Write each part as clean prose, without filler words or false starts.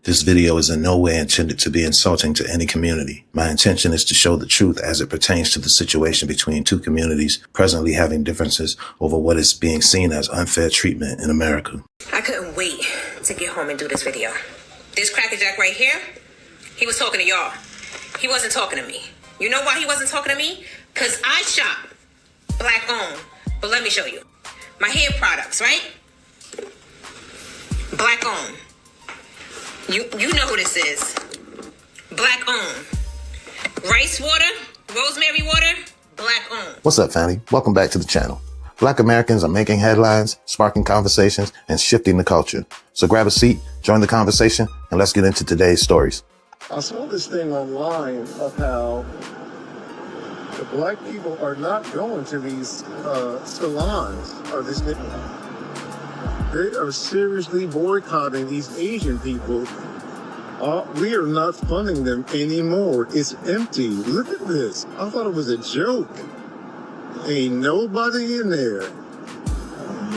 This video is in no way intended to be insulting to any community. My intention is to show the truth as it pertains to the situation between two communities presently having differences over what is being seen as unfair treatment in America. I couldn't wait to get home and do this video. This crackerjack right here, he was talking to y'all. He wasn't talking to me. You know why he wasn't talking to me? Because I shop black owned. But let me show you. My hair products, right? Black owned. You know who this is. Black owned. Rice water, rosemary water, black owned. What's up, family? Welcome back to the channel. Black Americans are making headlines, sparking conversations, and shifting the culture. So grab a seat, join the conversation, and let's get into today's stories. I saw this thing online of how the black people are not going to these salons or this. They are seriously boycotting these Asian people. We are not funding them anymore. It's empty. Look at this. I thought it was a joke. Ain't nobody in there.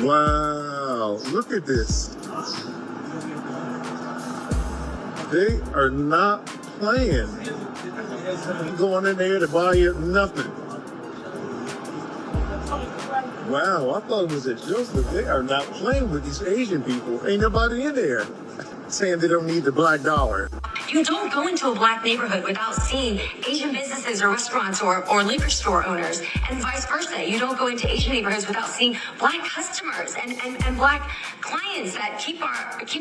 Wow. Look at this. They are not playing. Going in there to buy you nothing. Wow, I thought it was a joke, but they are not playing with these Asian people. Ain't nobody in there saying they don't need the black dollar. You don't go into a black neighborhood without seeing Asian businesses or restaurants or liquor store owners, and vice versa. You don't go into Asian neighborhoods without seeing black customers and black clients that keep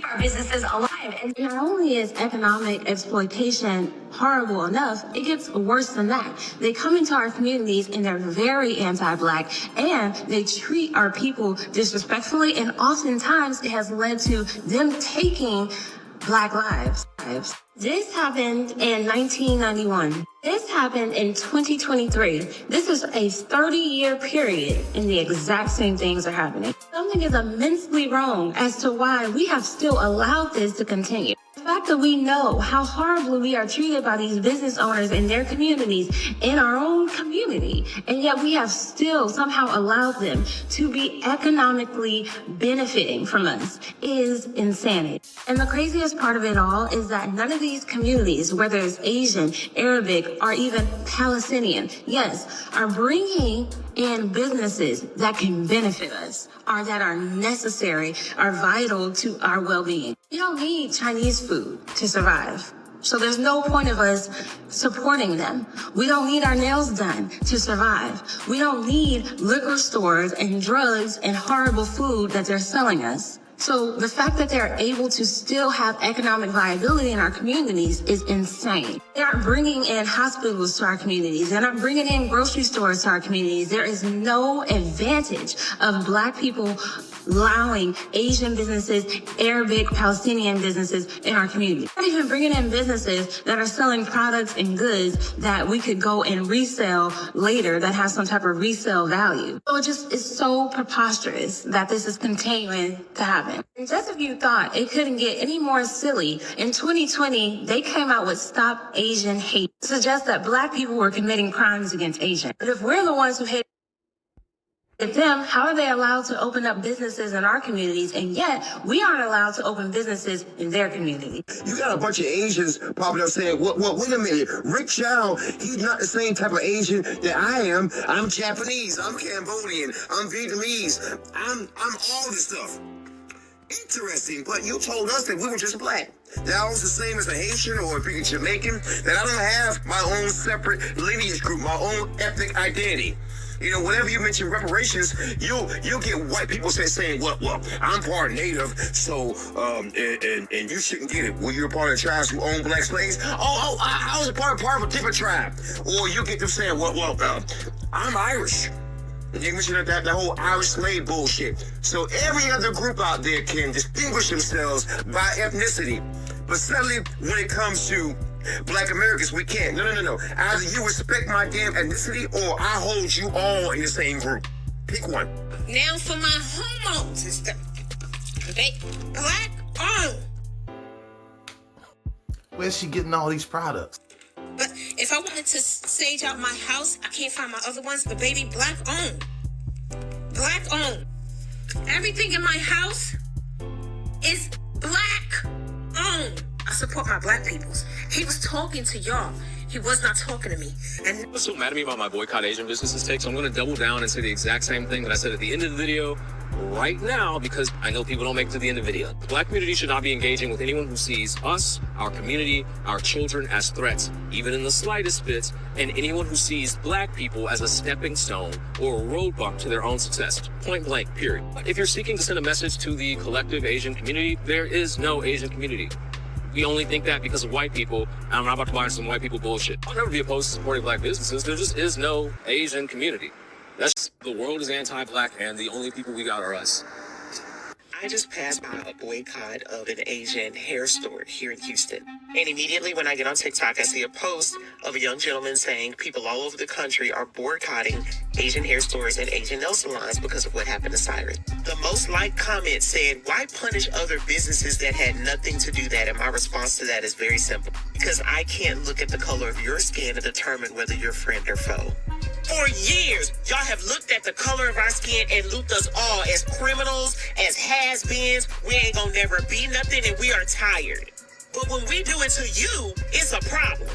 our businesses alive. And not only is economic exploitation horrible enough, it gets worse than that. They come into our communities and they're very anti-black, and they treat our people disrespectfully, and oftentimes it has led to them taking black lives. This happened in 1991. This happened in 2023. This is a 30-year period, and the exact same things are happening. Something is immensely wrong as to why we have still allowed this to continue. The fact that we know how horribly we are treated by these business owners in their communities, in our own community, and yet we have still somehow allowed them to be economically benefiting from us is insanity. And the craziest part of it all is that none of these communities, whether it's Asian, Arabic, or even Palestinian, yes, are bringing in businesses that can benefit us, or that are necessary, are vital to our well-being. You don't need Chinese food to survive. So there's no point of us supporting them. We don't need our nails done to survive. We don't need liquor stores and drugs and horrible food that they're selling us. So the fact that they're able to still have economic viability in our communities is insane. They aren't bringing in hospitals to our communities. They're not bringing in grocery stores to our communities. There is no advantage of black people allowing Asian businesses, Arabic, Palestinian businesses in our community. Not even bringing in businesses that are selling products and goods that we could go and resell later that has some type of resale value. So it just is so preposterous that this is continuing to happen. And just if you thought it couldn't get any more silly, in 2020, they came out with Stop Asian Hate. It suggests that black people were committing crimes against Asians. But if we're the ones who hate them, how are they allowed to open up businesses in our communities, and yet we aren't allowed to open businesses in their community? You got a bunch of Asians popping up saying, well, wait a minute, Rick Chow, he's not the same type of Asian that I am. I'm Japanese, I'm Cambodian, I'm Vietnamese, I'm all this stuff. Interesting, but you told us that we were just black. That I was the same as a Haitian or a Jamaican, that I don't have my own separate lineage group, my own ethnic identity. You know, whenever you mention reparations, you'll get white people saying, well, I'm part native, so, and you shouldn't get it. Well, you're part of the tribes who own black slaves. I was a part of a different tribe. Or you get them saying, well, I'm Irish. And you mention that whole Irish slave bullshit. So every other group out there can distinguish themselves by ethnicity. But suddenly, when it comes to black Americans, we can't. No. Either you respect my damn ethnicity or I hold you all in the same group. Pick one. Now for my hormones and stuff. They black owned. Where's she getting all these products? But if I wanted to stage out my house, I can't find my other ones. But baby, black owned. Black owned. Everything in my house is black owned. I support my black peoples. He was talking to y'all. He was not talking to me. And What's so mad at me about my boycott Asian businesses take? So I'm going to double down and say the exact same thing that I said at the end of the video right now, because I know people don't make it to the end of the video. The black community should not be engaging with anyone who sees us, our community, our children as threats, even in the slightest bit, and anyone who sees black people as a stepping stone or a roadblock to their own success. Point blank, period. If you're seeking to send a message to the collective Asian community, there is no Asian community. We only think that because of white people, and I'm not about to buy some white people bullshit. I'll never be opposed to supporting black businesses. There just is no Asian community. The world is anti-black, and the only people we got are us. I just passed by a boycott of an Asian hair store here in Houston. And immediately when I get on TikTok, I see a post of a young gentleman saying people all over the country are boycotting Asian hair stores and Asian nail salons because of what happened to Cyrus. The most liked comment said, why punish other businesses that had nothing to do that? And my response to that is very simple. Because I can't look at the color of your skin to determine whether you're friend or foe. For years, y'all have looked at the color of our skin and looked us all as criminals, as has-beens. We ain't gonna never be nothing, and we are tired. But when we do it to you, it's a problem.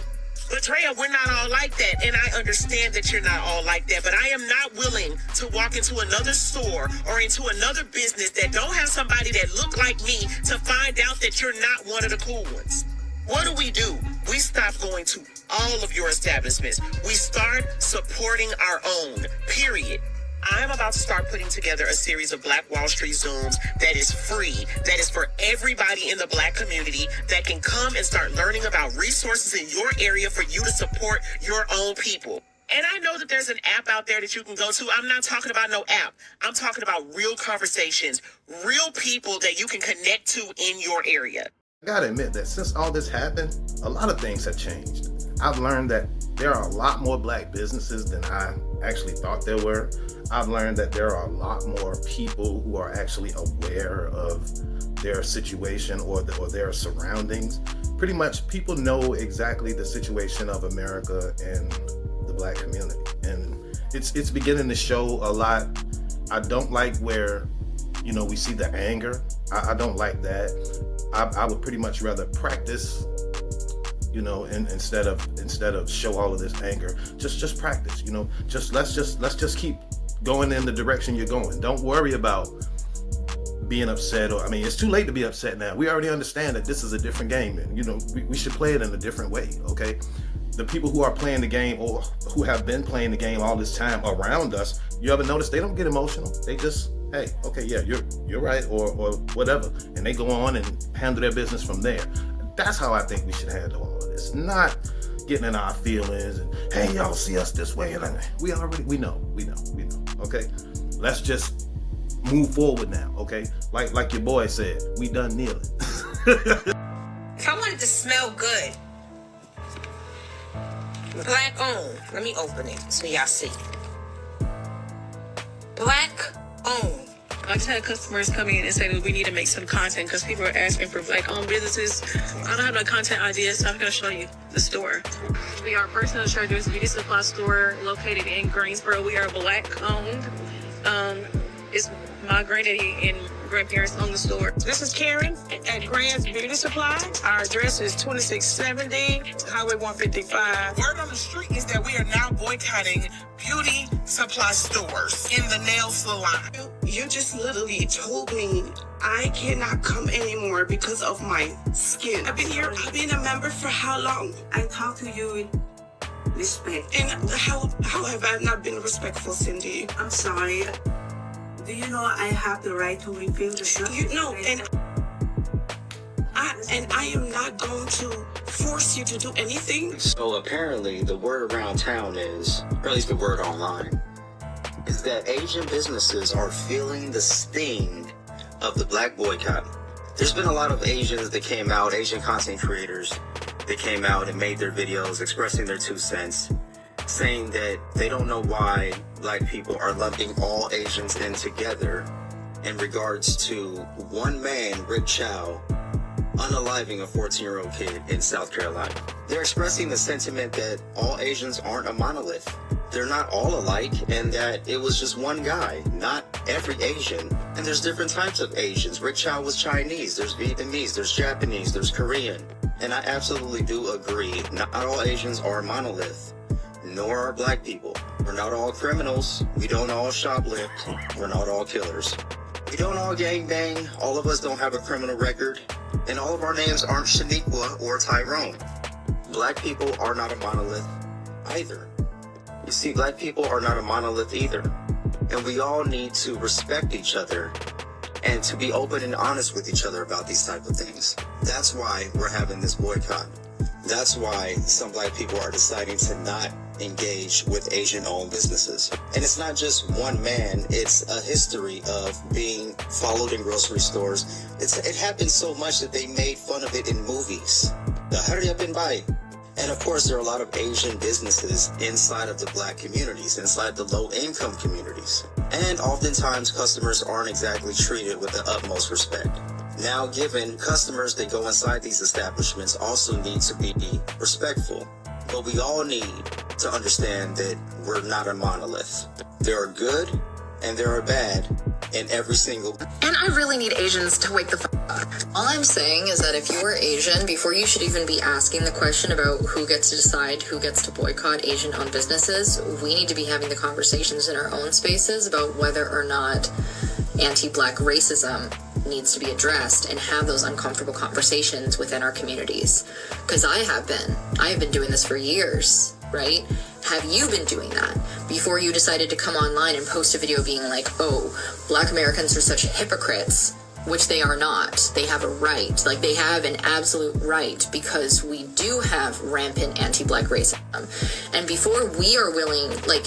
But Drea, we're not all like that, and I understand that you're not all like that, but I am not willing to walk into another store or into another business that don't have somebody that look like me to find out that you're not one of the cool ones. What do? We stop going to all of your establishments. We start supporting our own, period. I'm about to start putting together a series of Black Wall Street Zooms that is free, that is for everybody in the black community that can come and start learning about resources in your area for you to support your own people. And I know that there's an app out there that you can go to. I'm not talking about no app. I'm talking about real conversations, real people that you can connect to in your area. I gotta admit that since all this happened, a lot of things have changed. I've learned that there are a lot more black businesses than I actually thought there were. I've learned that there are a lot more people who are actually aware of their situation or their surroundings. Pretty much people know exactly the situation of America and the black community. And it's beginning to show a lot. I don't like where, we see the anger. I don't like that. I would pretty much rather practice, and instead of show all of this anger, just practice, let's just keep going in the direction you're going. Don't worry about being upset, it's too late to be upset now. We already understand that this is a different game, and we should play it in a different way, okay? The people who are playing the game or who have been playing the game all this time around us, you ever notice they don't get emotional? They just, hey, okay, yeah, you're right, or whatever, and they go on and handle their business from there. That's how I think we should handle all of this. Not getting in our feelings and, hey, y'all see us this way, and we know, okay? Let's just move forward now, okay? Like your boy said, we done kneeling. if I wanted to smell good, black owned, let me open it so y'all see. Black owned. I just had customers come in and say that we need to make some content because people are asking for black-owned businesses. I don't have no content ideas, so I'm going to show you the store. We are Personal Treasures Beauty Supply Store located in Greensboro. We are black-owned. It's my granddaddy and grandparents own the store. This is Karen at Grand's Beauty Supply. Our address is 2670 Highway 155. Word on the street is that we are now boycotting beauty supply stores in the nail salon. You just literally told me I cannot come anymore because of my skin. I've been a member for how long? I talk to you with respect. And how have I not been respectful, Cindy? I'm sorry. Do you know I have the right to refill the shop? And I am not going to force you to do anything. So apparently the word around town is, or at least the word online, is that Asian businesses are feeling the sting of the black boycott. There's been a lot of Asians that came out, Asian content creators that came out and made their videos expressing their 2 cents, saying that they don't know why black people are lumping all Asians in together in regards to one man, Rick Chow, unaliving a 14-year-old kid in South Carolina. They're expressing the sentiment that all Asians aren't a monolith. They're not all alike, and that it was just one guy, not every Asian. And there's different types of Asians. Rick Chow was Chinese, there's Vietnamese, there's Japanese, there's Korean. And I absolutely do agree, not all Asians are a monolith, nor are black people. We're not all criminals. We don't all shoplift. We're not all killers. We don't all gangbang. All of us don't have a criminal record. And all of our names aren't Shaniqua or Tyrone. Black people are not a monolith either. You see, black people are not a monolith either. And we all need to respect each other and to be open and honest with each other about these type of things. That's why we're having this boycott. That's why some black people are deciding to not engage with Asian-owned businesses. And it's not just one man, it's a history of being followed in grocery stores. It happened so much that they made fun of it in movies. Hurry up and buy. And of course, there are a lot of Asian businesses inside of the black communities, inside the low-income communities. And oftentimes, customers aren't exactly treated with the utmost respect. Now, given customers that go inside these establishments also need to be respectful. But we all need to understand that we're not a monolith. There are good and there are bad in every single. And I really need Asians to wake the fuck up. All I'm saying is that if you are Asian, before you should even be asking the question about who gets to decide who gets to boycott Asian-owned businesses, we need to be having the conversations in our own spaces about whether or not anti-black racism needs to be addressed and have those uncomfortable conversations within our communities. Because I have been doing this for years, right? Have you been doing that before you decided to come online and post a video being like, oh, black Americans are such hypocrites, which they are not. They have a right, like they have an absolute right, because we do have rampant anti-black racism. And before we are willing, like,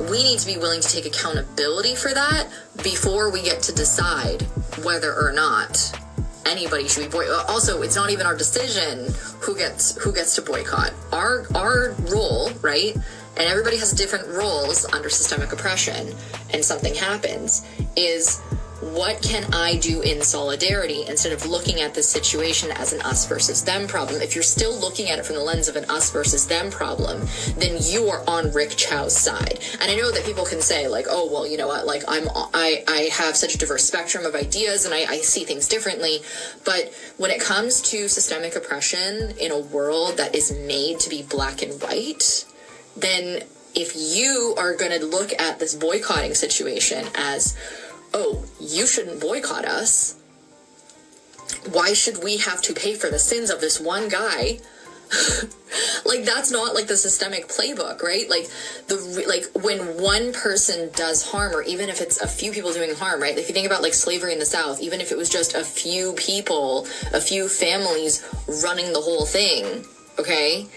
we need to be willing to take accountability for that before we get to decide whether or not anybody should be boycott. Also, it's not even our decision who gets to boycott. Our role, right? And everybody has different roles under systemic oppression, and something happens, is what can I do in solidarity instead of looking at this situation as an us versus them problem? If you're still looking at it from the lens of an us versus them problem, then you are on Rick Chow's side. And I know that people can say like, oh, well, you know what, like I have such a diverse spectrum of ideas and I see things differently. But when it comes to systemic oppression in a world that is made to be black and white, then if you are going to look at this boycotting situation as, oh, you shouldn't boycott us, why should we have to pay for the sins of this one guy? Like, that's not like the systemic playbook, right? Like when one person does harm, or even if it's a few people doing harm, right? If you think about like slavery in the South, even if it was just a few people, a few families running the whole thing, okay?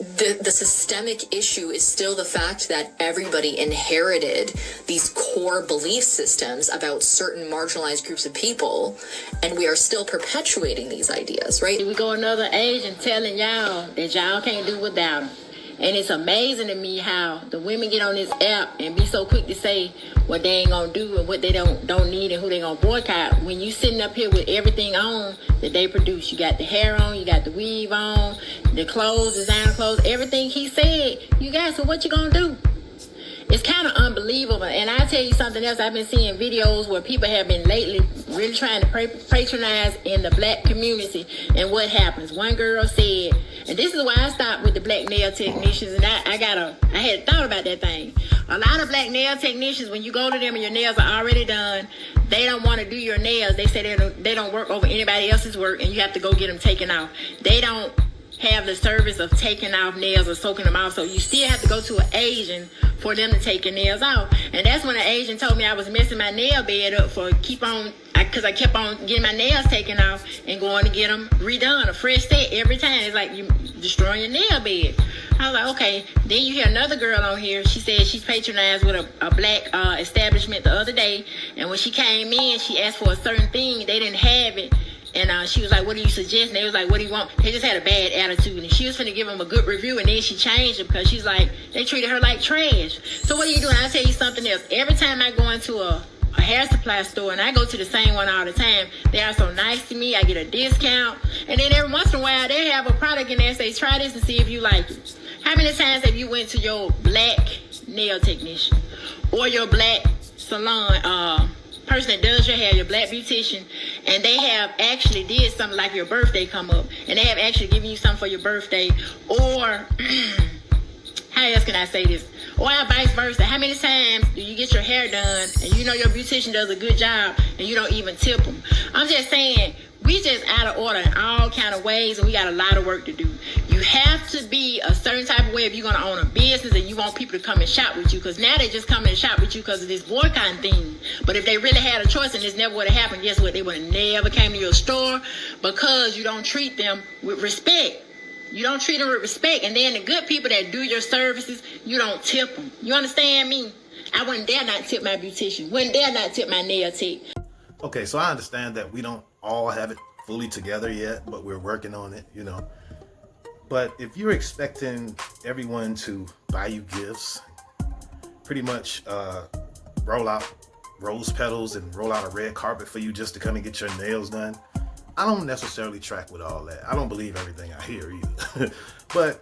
The systemic issue is still the fact that everybody inherited these core belief systems about certain marginalized groups of people, and we are still perpetuating these ideas, right? We go another age and telling y'all that y'all can't do without them. And it's amazing to me how the women get on this app and be so quick to say what they ain't gonna do and what they don't need and who they gonna boycott. When you sitting up here with everything on that they produce, you got the hair on, you got the weave on, the clothes, designer clothes, everything he said, you got. So what you gonna do? It's kind of unbelievable. And I'll tell you something else. I've been seeing videos where people have been lately really trying to patronize in the black community. And what happens? One girl said, and this is why I stopped with the black nail technicians, and I had thought about that thing. A lot of black nail technicians, when you go to them and your nails are already done, they don't want to do your nails. They say they don't work over anybody else's work, and you have to go get them taken off. They don't have the service of taking off nails or soaking them off, so you still have to go to an Asian for them to take your nails off. And that's when an Asian told me I was messing my nail bed up because I kept on getting my nails taken off and going to get them redone, a fresh set every time. It's like you destroying your nail bed. I was like, okay. Then you hear another girl on here. She said she's patronized with a black establishment the other day, and when she came in, she asked for a certain thing. They didn't have it. And she was like, what do you suggest? And they was like, what do you want? They just had a bad attitude. And she was finna give them a good review. And then she changed it because she's like, they treated her like trash. So what are you doing? I'll tell you something else. Every time I go into a hair supply store, and I go to the same one all the time, they are so nice to me. I get a discount. And then every once in a while, they have a product in there and say, try this and see if you like it. How many times have you went to your black nail technician or your black salon person that does your hair, your black beautician, and they have actually did something like your birthday come up, and they have actually given you something for your birthday, or how else can I say this? Or vice versa. How many times do you get your hair done and you know your beautician does a good job and you don't even tip them? I'm just saying, we just out of order in all kind of ways, and we got a lot of work to do. You have to be a certain type of way if you're going to own a business and you want people to come and shop with you, because now they just come and shop with you because of this boycotting thing. But if they really had a choice and this never would have happened, guess what? They would have never came to your store, because you don't treat them with respect. You don't treat them with respect. And then the good people that do your services, you don't tip them. You understand me? I wouldn't dare not tip my beautician. Wouldn't dare not tip my nail tech. Okay, so I understand that we don't all have it fully together yet, but we're working on it, you know. But if you're expecting everyone to buy you gifts, pretty much roll out rose petals and roll out a red carpet for you just to come and get your nails done, I don't necessarily track with all that. I don't believe everything I hear either. But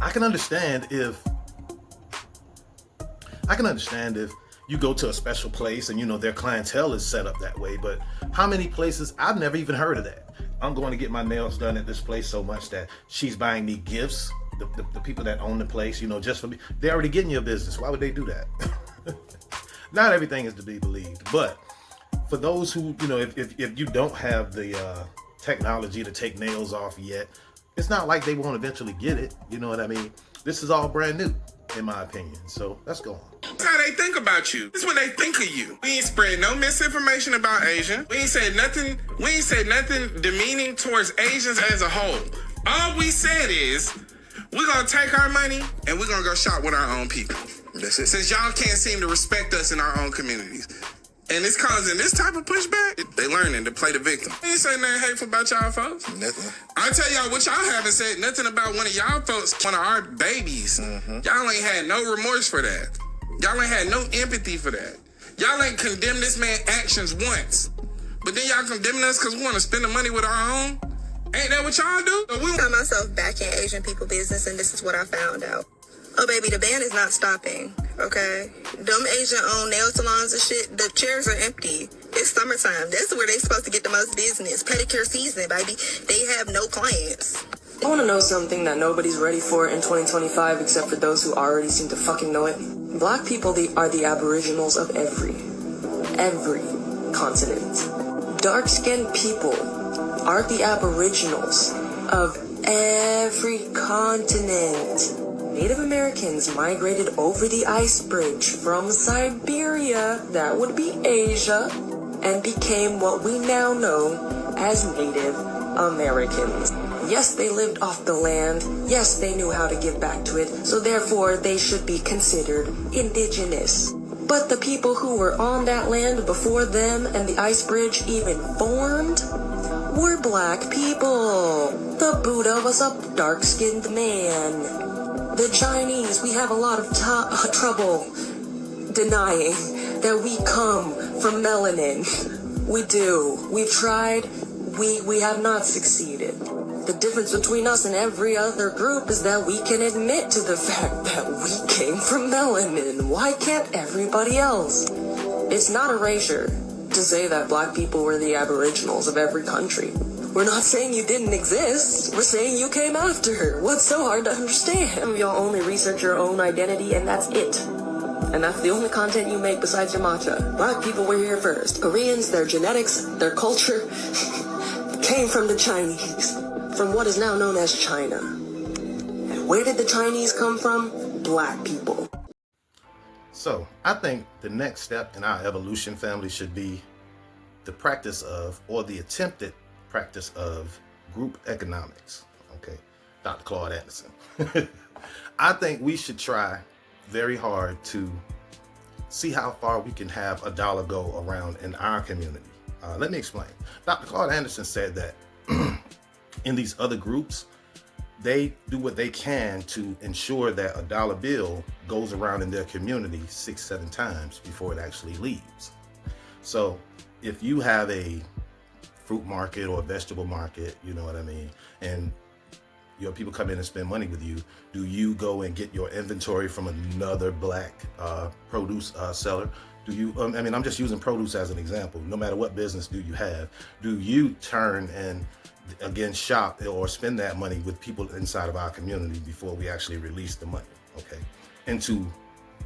I can understand if you go to a special place and, you know, their clientele is set up that way. But how many places? I've never even heard of that. I'm going to get my nails done at this place so much that she's buying me gifts. The people that own the place, you know, just for me. They're already getting your business. Why would they do that? Not everything is to be believed. But for those who, you know, if you don't have the technology to take nails off yet, it's not like they won't eventually get it. You know what I mean? This is all brand new, in my opinion. So let's go on. That's how they think about you. This is what they think of you. We ain't spread no misinformation about Asian. We ain't said nothing demeaning towards Asians as a whole. All we said is, we're gonna take our money and we're gonna go shop with our own people. That's it. Since y'all can't seem to respect us in our own communities. And it's causing this type of pushback. They learning to play the victim. I ain't saying nothing hateful about y'all folks. Nothing. I tell y'all what y'all haven't said nothing about one of y'all folks, one of our babies. Y'all ain't had no remorse for that. Y'all ain't had no empathy for that. Y'all ain't condemned this man's actions once. But then y'all condemning us because we want to spend the money with our own? Ain't that what y'all do? I found myself back in Asian people business, and this is what I found out. Oh, baby, the ban is not stopping, okay? Them Asian-owned nail salons and shit, the chairs are empty. It's summertime. That's where they supposed to get the most business. Pedicure season, baby. They have no clients. I want to know something that nobody's ready for in 2025 except for those who already seem to fucking know it. Black people are the aboriginals of every continent. Dark-skinned people are the aboriginals of every continent. Native Americans migrated over the ice bridge from Siberia, that would be Asia, and became what we now know as Native Americans. Yes, they lived off the land. Yes, they knew how to give back to it, so therefore they should be considered indigenous. But the people who were on that land before them and the ice bridge even formed were black people. The Buddha was a dark-skinned man. The Chinese, we have a lot of trouble denying that we come from melanin. We do. We've tried. We have not succeeded. The difference between us and every other group is that we can admit to the fact that we came from melanin. Why can't everybody else? It's not erasure to say that black people were the aboriginals of every country. We're not saying you didn't exist. We're saying you came after. What's so hard to understand? You'll only research your own identity, and that's it. And that's the only content you make besides your matcha. Black people were here first. Koreans, their genetics, their culture came from the Chinese, from what is now known as China. And where did the Chinese come from? Black people. So I think the next step in our evolution family should be the practice of, or the attempted practice of, group economics. Okay, Dr. Claude Anderson. I think we should try very hard to see how far we can have a dollar go around in our community. Let me explain. Dr. Claude Anderson said that in these other groups, they do what they can to ensure that a dollar bill goes around in their community 6-7 times before it actually leaves. So if you have a fruit market or a vegetable market, you know what I mean, and your people come in and spend money with you, do you go and get your inventory from another black produce seller? Do you, I mean, I'm just using produce as an example. No matter what business do you have, do you turn and again shop or spend that money with people inside of our community before we actually release the money, okay, into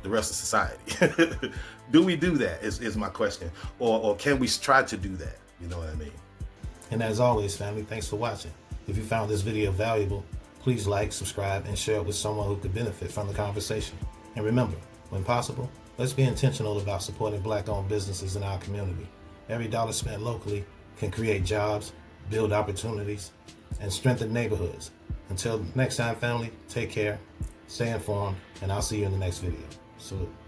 the rest of society? Do we do that is my question, or can we try to do that? You know what I mean? And as always, family, thanks for watching. If you found this video valuable, please like, subscribe, and share it with someone who could benefit from the conversation. And remember, when possible, let's be intentional about supporting Black-owned businesses in our community. Every dollar spent locally can create jobs, build opportunities, and strengthen neighborhoods. Until next time, family, take care, stay informed, and I'll see you in the next video. Salute.